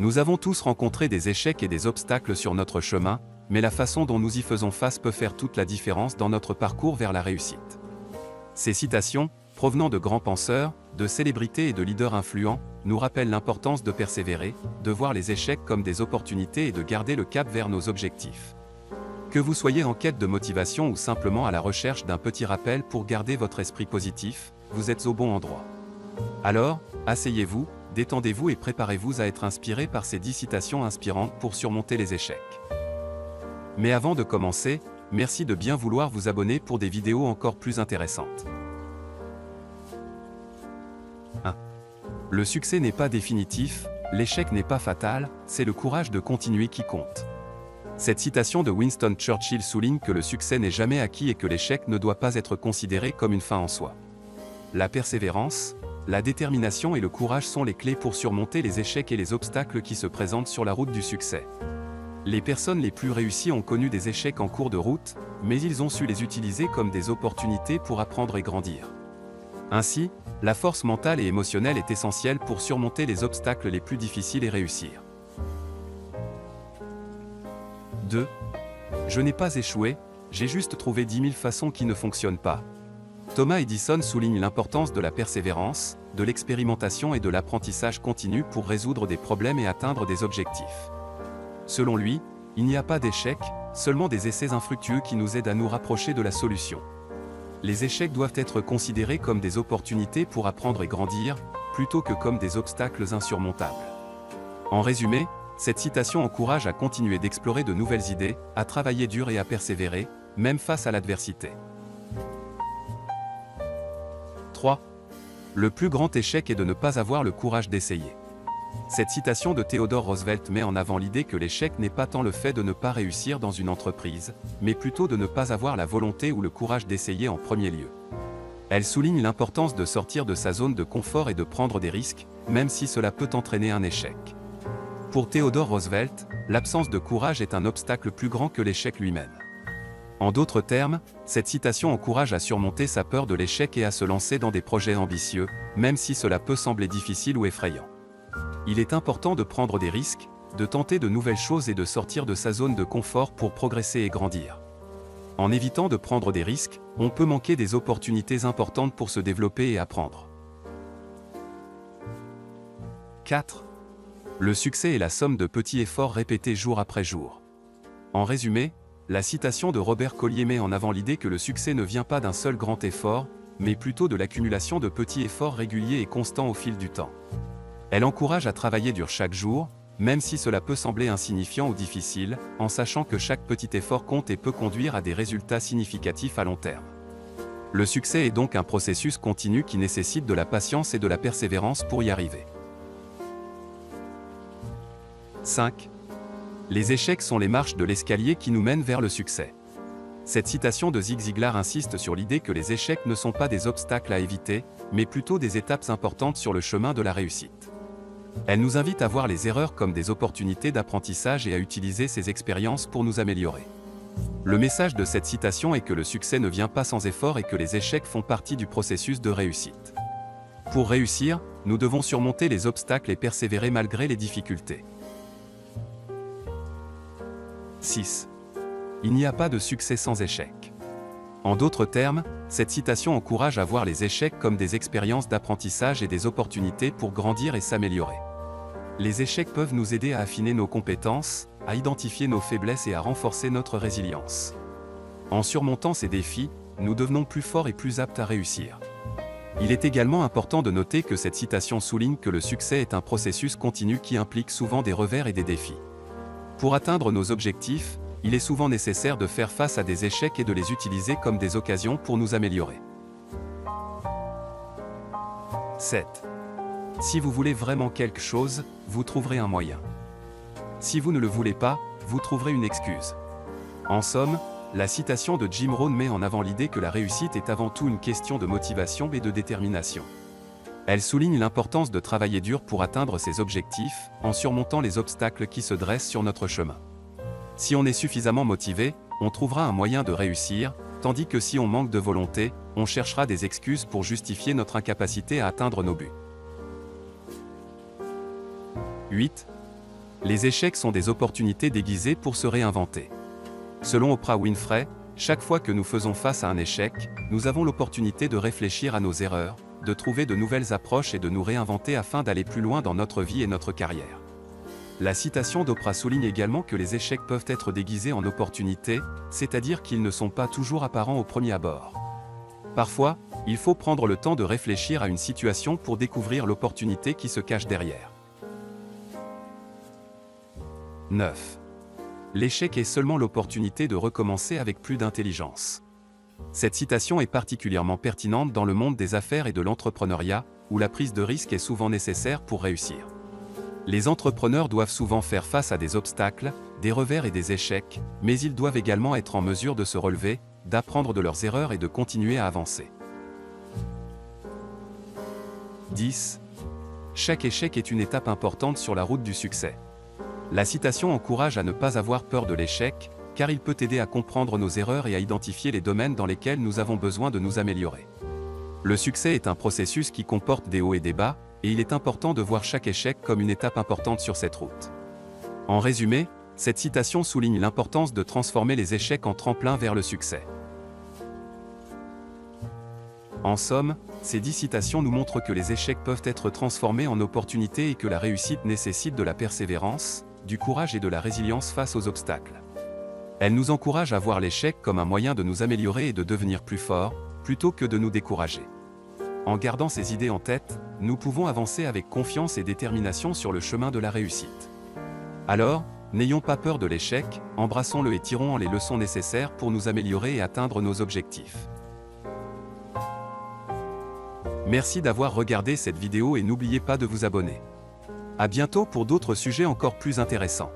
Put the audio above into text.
Nous avons tous rencontré des échecs et des obstacles sur notre chemin, mais la façon dont nous y faisons face peut faire toute la différence dans notre parcours vers la réussite. Ces citations, provenant de grands penseurs, de célébrités et de leaders influents, nous rappellent l'importance de persévérer, de voir les échecs comme des opportunités et de garder le cap vers nos objectifs. Que vous soyez en quête de motivation ou simplement à la recherche d'un petit rappel pour garder votre esprit positif, vous êtes au bon endroit. Alors, asseyez-vous, détendez-vous et préparez-vous à être inspiré par ces 10 citations inspirantes pour surmonter les échecs. Mais avant de commencer, merci de bien vouloir vous abonner pour des vidéos encore plus intéressantes. 1. Le succès n'est pas définitif, l'échec n'est pas fatal, c'est le courage de continuer qui compte. Cette citation de Winston Churchill souligne que le succès n'est jamais acquis et que l'échec ne doit pas être considéré comme une fin en soi. La persévérance, la détermination et le courage sont les clés pour surmonter les échecs et les obstacles qui se présentent sur la route du succès. Les personnes les plus réussies ont connu des échecs en cours de route, mais ils ont su les utiliser comme des opportunités pour apprendre et grandir. Ainsi, la force mentale et émotionnelle est essentielle pour surmonter les obstacles les plus difficiles et réussir. 2. Je n'ai pas échoué, j'ai juste trouvé 10 000 façons qui ne fonctionnent pas. Thomas Edison souligne l'importance de la persévérance, de l'expérimentation et de l'apprentissage continu pour résoudre des problèmes et atteindre des objectifs. Selon lui, il n'y a pas d'échec, seulement des essais infructueux qui nous aident à nous rapprocher de la solution. Les échecs doivent être considérés comme des opportunités pour apprendre et grandir, plutôt que comme des obstacles insurmontables. En résumé, cette citation encourage à continuer d'explorer de nouvelles idées, à travailler dur et à persévérer, même face à l'adversité. 3. Le plus grand échec est de ne pas avoir le courage d'essayer. Cette citation de Theodore Roosevelt met en avant l'idée que l'échec n'est pas tant le fait de ne pas réussir dans une entreprise, mais plutôt de ne pas avoir la volonté ou le courage d'essayer en premier lieu. Elle souligne l'importance de sortir de sa zone de confort et de prendre des risques, même si cela peut entraîner un échec. Pour Theodore Roosevelt, l'absence de courage est un obstacle plus grand que l'échec lui-même. En d'autres termes, cette citation encourage à surmonter sa peur de l'échec et à se lancer dans des projets ambitieux, même si cela peut sembler difficile ou effrayant. Il est important de prendre des risques, de tenter de nouvelles choses et de sortir de sa zone de confort pour progresser et grandir. En évitant de prendre des risques, on peut manquer des opportunités importantes pour se développer et apprendre. 4. Le succès est la somme de petits efforts répétés jour après jour. En résumé, la citation de Robert Collier met en avant l'idée que le succès ne vient pas d'un seul grand effort, mais plutôt de l'accumulation de petits efforts réguliers et constants au fil du temps. Elle encourage à travailler dur chaque jour, même si cela peut sembler insignifiant ou difficile, en sachant que chaque petit effort compte et peut conduire à des résultats significatifs à long terme. Le succès est donc un processus continu qui nécessite de la patience et de la persévérance pour y arriver. 5. Les échecs sont les marches de l'escalier qui nous mènent vers le succès. Cette citation de Zig Ziglar insiste sur l'idée que les échecs ne sont pas des obstacles à éviter, mais plutôt des étapes importantes sur le chemin de la réussite. Elle nous invite à voir les erreurs comme des opportunités d'apprentissage et à utiliser ces expériences pour nous améliorer. Le message de cette citation est que le succès ne vient pas sans effort et que les échecs font partie du processus de réussite. Pour réussir, nous devons surmonter les obstacles et persévérer malgré les difficultés. 6. Il n'y a pas de succès sans échec. En d'autres termes, cette citation encourage à voir les échecs comme des expériences d'apprentissage et des opportunités pour grandir et s'améliorer. Les échecs peuvent nous aider à affiner nos compétences, à identifier nos faiblesses et à renforcer notre résilience. En surmontant ces défis, nous devenons plus forts et plus aptes à réussir. Il est également important de noter que cette citation souligne que le succès est un processus continu qui implique souvent des revers et des défis. Pour atteindre nos objectifs, il est souvent nécessaire de faire face à des échecs et de les utiliser comme des occasions pour nous améliorer. 7. Si vous voulez vraiment quelque chose, vous trouverez un moyen. Si vous ne le voulez pas, vous trouverez une excuse. En somme, la citation de Jim Rohn met en avant l'idée que la réussite est avant tout une question de motivation et de détermination. Elle souligne l'importance de travailler dur pour atteindre ses objectifs, en surmontant les obstacles qui se dressent sur notre chemin. Si on est suffisamment motivé, on trouvera un moyen de réussir, tandis que si on manque de volonté, on cherchera des excuses pour justifier notre incapacité à atteindre nos buts. 8. Les échecs sont des opportunités déguisées pour se réinventer. Selon Oprah Winfrey, chaque fois que nous faisons face à un échec, nous avons l'opportunité de réfléchir à nos erreurs, de trouver de nouvelles approches et de nous réinventer afin d'aller plus loin dans notre vie et notre carrière. La citation d'Oprah souligne également que les échecs peuvent être déguisés en opportunités, c'est-à-dire qu'ils ne sont pas toujours apparents au premier abord. Parfois, il faut prendre le temps de réfléchir à une situation pour découvrir l'opportunité qui se cache derrière. 9. L'échec est seulement l'opportunité de recommencer avec plus d'intelligence. Cette citation est particulièrement pertinente dans le monde des affaires et de l'entrepreneuriat, où la prise de risque est souvent nécessaire pour réussir. Les entrepreneurs doivent souvent faire face à des obstacles, des revers et des échecs, mais ils doivent également être en mesure de se relever, d'apprendre de leurs erreurs et de continuer à avancer. 10. Chaque échec est une étape importante sur la route du succès. La citation encourage à ne pas avoir peur de l'échec, car il peut aider à comprendre nos erreurs et à identifier les domaines dans lesquels nous avons besoin de nous améliorer. Le succès est un processus qui comporte des hauts et des bas, et il est important de voir chaque échec comme une étape importante sur cette route. En résumé, cette citation souligne l'importance de transformer les échecs en tremplin vers le succès. En somme, ces 10 citations nous montrent que les échecs peuvent être transformés en opportunités et que la réussite nécessite de la persévérance, du courage et de la résilience face aux obstacles. Elles nous encouragent à voir l'échec comme un moyen de nous améliorer et de devenir plus forts, plutôt que de nous décourager. En gardant ces idées en tête, nous pouvons avancer avec confiance et détermination sur le chemin de la réussite. Alors, n'ayons pas peur de l'échec, embrassons-le et tirons les leçons nécessaires pour nous améliorer et atteindre nos objectifs. Merci d'avoir regardé cette vidéo et n'oubliez pas de vous abonner. À bientôt pour d'autres sujets encore plus intéressants.